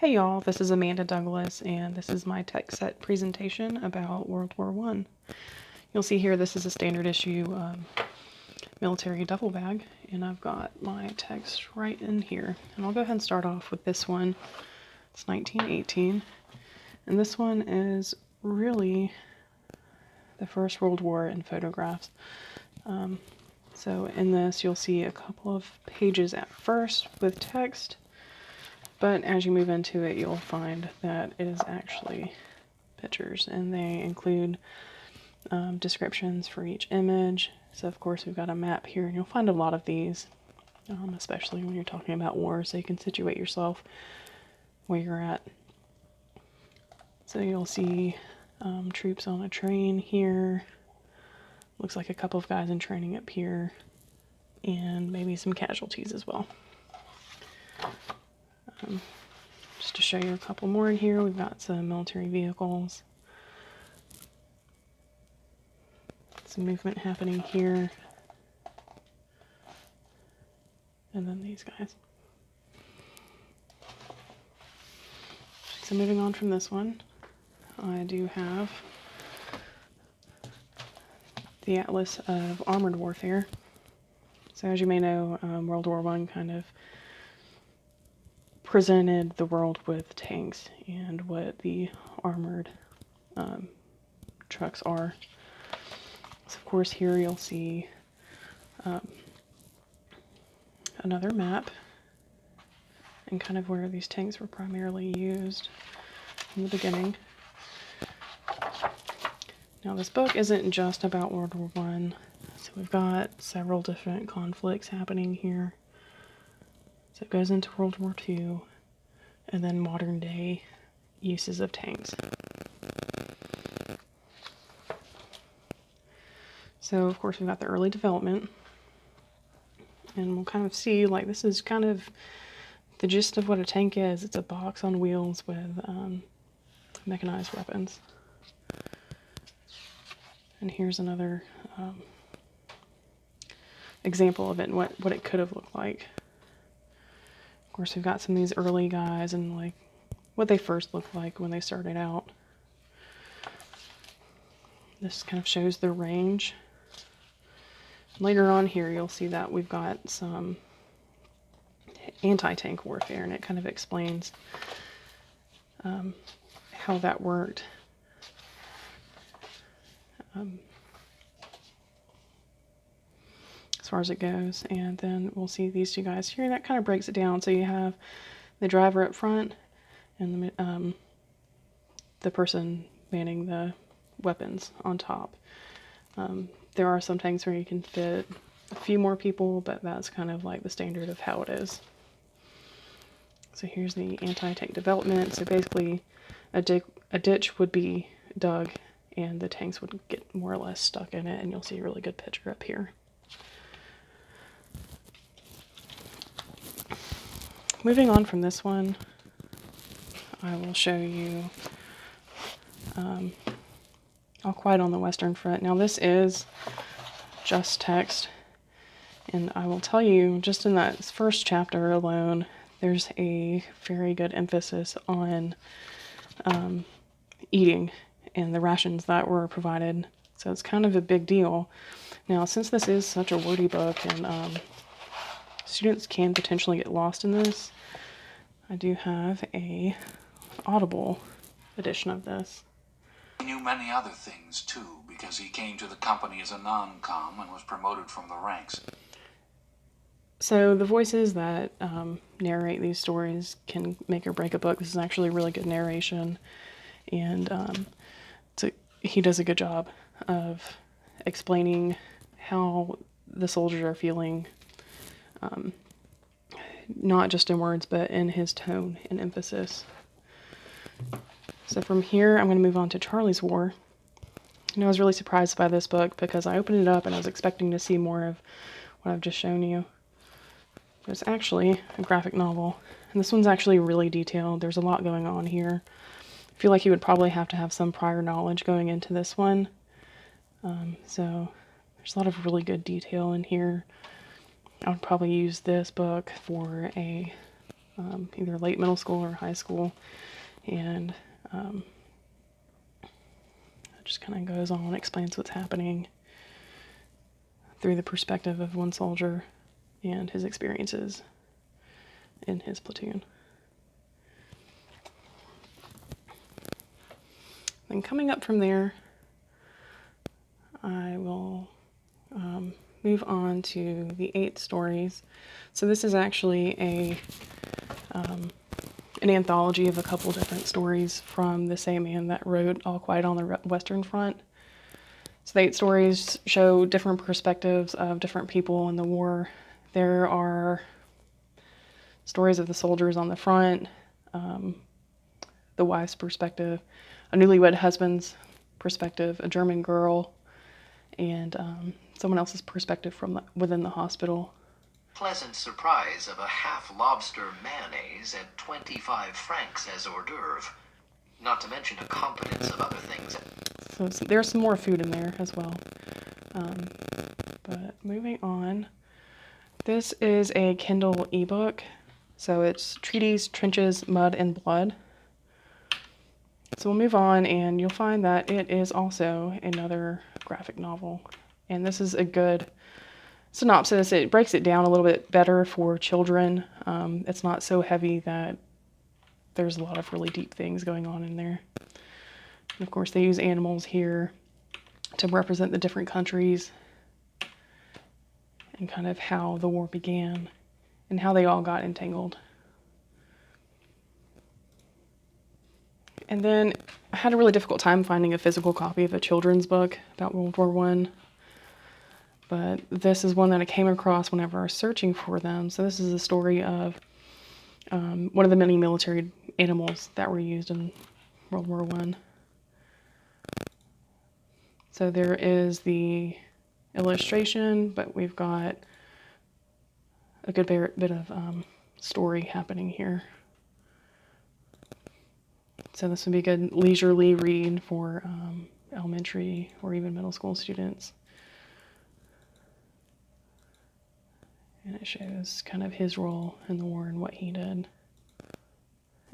Hey y'all, this is Amanda Douglas, and this is my tech set presentation about World War I. You'll see here this is a standard issue military duffel bag, and I've got my text right in here. And I'll go ahead and start off with this one. It's 1918, and this one is really the First World War in photographs. So in this you'll see a couple of pages at first with text, but as you move into it, you'll find that it is actually pictures, and they include descriptions for each image. So of course we've got a map here, and you'll find a lot of these, especially when you're talking about war, so you can situate yourself where you're at. So you'll see troops on a train here. Looks like a couple of guys in training up here, and maybe some casualties as well. Just to show you a couple more in here, we've got some military vehicles. Some movement happening here. And then these guys. So moving on from this one, I do have the Atlas of Armored Warfare. So as you may know, World War I kind of presented the world with tanks and what the armored trucks are. So of course here you'll see another map and kind of where these tanks were primarily used in the beginning. Now this book isn't just about World War I, so we've got several different conflicts happening here. So it goes into World War II, and then modern day uses of tanks. So of course we've got the early development, and we'll kind of see, like, this is kind of the gist of what a tank is. It's a box on wheels with mechanized weapons. And here's another example of it and what it could have looked like. Of course, we've got some of these early guys and like what they first looked like when they started out. This kind of shows the range. Later on here, you'll see that we've got some anti-tank warfare, and it kind of explains how that worked. As far as it goes, and then we'll see these two guys here. That kind of breaks it down. So you have the driver up front and the person manning the weapons on top. There are some tanks where you can fit a few more people, but that's kind of like the standard of how it is. So here's the anti-tank development. So basically a ditch would be dug and the tanks would get more or less stuck in it, and you'll see a really good picture up here. Moving on from this one, I will show you All Quiet on the Western Front. Now this is just text, and I will tell you, just in that first chapter alone, there's a very good emphasis on eating and the rations that were provided. So it's kind of a big deal. Now, since this is such a wordy book and students can potentially get lost in this, I do have a Audible edition of this. He knew many other things too, because he came to the company as a non-com and was promoted from the ranks. So the voices that narrate these stories can make or break a book. This is actually really good narration, and he does a good job of explaining how the soldiers are feeling, not just in words, but in his tone and emphasis. So from here, I'm going to move on to Charlie's War. I was really surprised by this book because I opened it up and I was expecting to see more of what I've just shown you. It's actually a graphic novel, and this one's actually really detailed. There's a lot going on here. I feel like you would probably have to have some prior knowledge going into this one. So there's a lot of really good detail in here. I would probably use this book for a either late middle school or high school. And it just kind of goes on and explains what's happening through the perspective of one soldier and his experiences in his platoon. Then coming up from there, I will move on to the 8 stories. So this is actually an anthology of a couple different stories from the same man that wrote All Quiet on the Western Front. So the 8 stories show different perspectives of different people in the war. There are stories of the soldiers on the front, the wife's perspective, a newlywed husband's perspective, a German girl, and someone else's perspective from within the hospital. Pleasant surprise of a half lobster mayonnaise at 25 francs as hors d'oeuvre. Not to mention a competence of other things. So there's some more food in there as well. But moving on, this is a Kindle ebook. So it's Treaties, Trenches, Mud, and Blood. So we'll move on, and you'll find that it is also another graphic novel. And this is a good synopsis. It breaks it down a little bit better for children. It's not so heavy that there's a lot of really deep things going on in there. And of course, they use animals here to represent the different countries and kind of how the war began and how they all got entangled. And then I had a really difficult time finding a physical copy of a children's book about World War I. But this is one that I came across whenever I was searching for them. So this is a story of one of the many military animals that were used in World War I. So there is the illustration, but we've got a good bit of story happening here. So this would be a good leisurely read for elementary or even middle school students. And it shows kind of his role in the war and what he did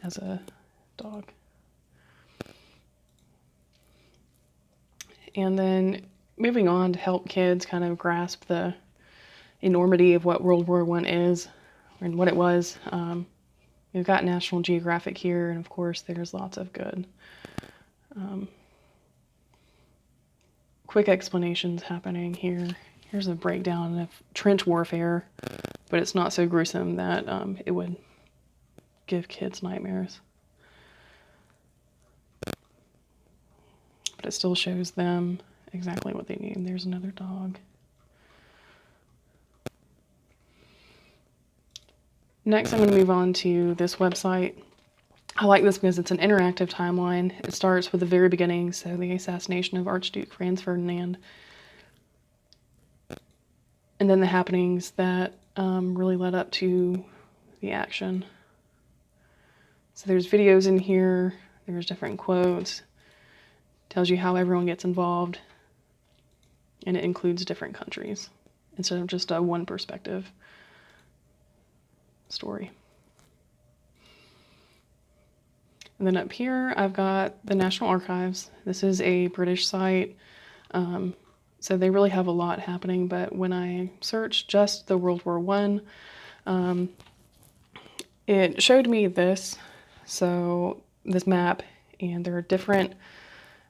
as a dog. And then moving on to help kids kind of grasp the enormity of what World War I is and what it was. We've got National Geographic here, and of course there's lots of good quick explanations happening here. Here's a breakdown of trench warfare, but it's not so gruesome that it would give kids nightmares. But it still shows them exactly what they need. There's another dog. Next, I'm going to move on to this website. I like this because it's an interactive timeline. It starts with the very beginning, so the assassination of Archduke Franz Ferdinand, and then the happenings that really led up to the action. So there's videos in here, there's different quotes, tells you how everyone gets involved, and it includes different countries instead of just a one perspective story. And then up here, I've got the National Archives. This is a British site, so they really have a lot happening, but when I searched just the World War I, it showed me this, so this map, and there are different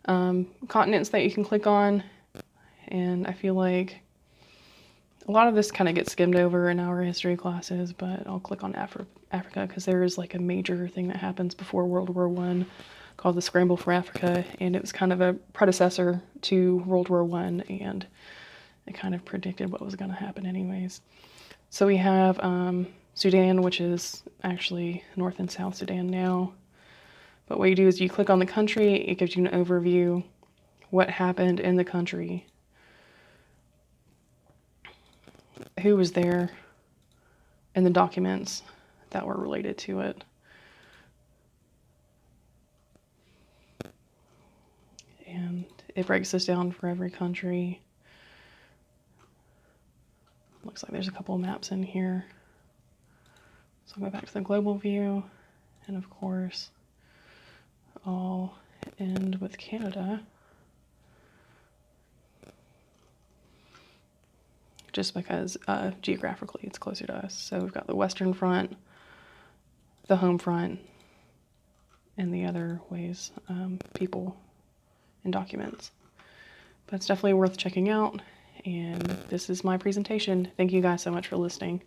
continents that you can click on, and I feel like a lot of this kind of gets skimmed over in our history classes, but I'll click on Africa because there is like a major thing that happens before World War I called the Scramble for Africa, and it was kind of a predecessor to World War I, and it kind of predicted what was going to happen anyways. So we have Sudan, which is actually North and South Sudan now. But what you do is you click on the country, it gives you an overview, what happened in the country, who was there, and the documents that were related to it. And it breaks this down for every country. Looks like there's a couple maps in here. So I'll go back to the global view, and of course, I'll end with Canada, just because geographically it's closer to us. So we've got the Western Front, the home front, and the other ways, people and documents. But it's definitely worth checking out, and this is my presentation. Thank you guys so much for listening.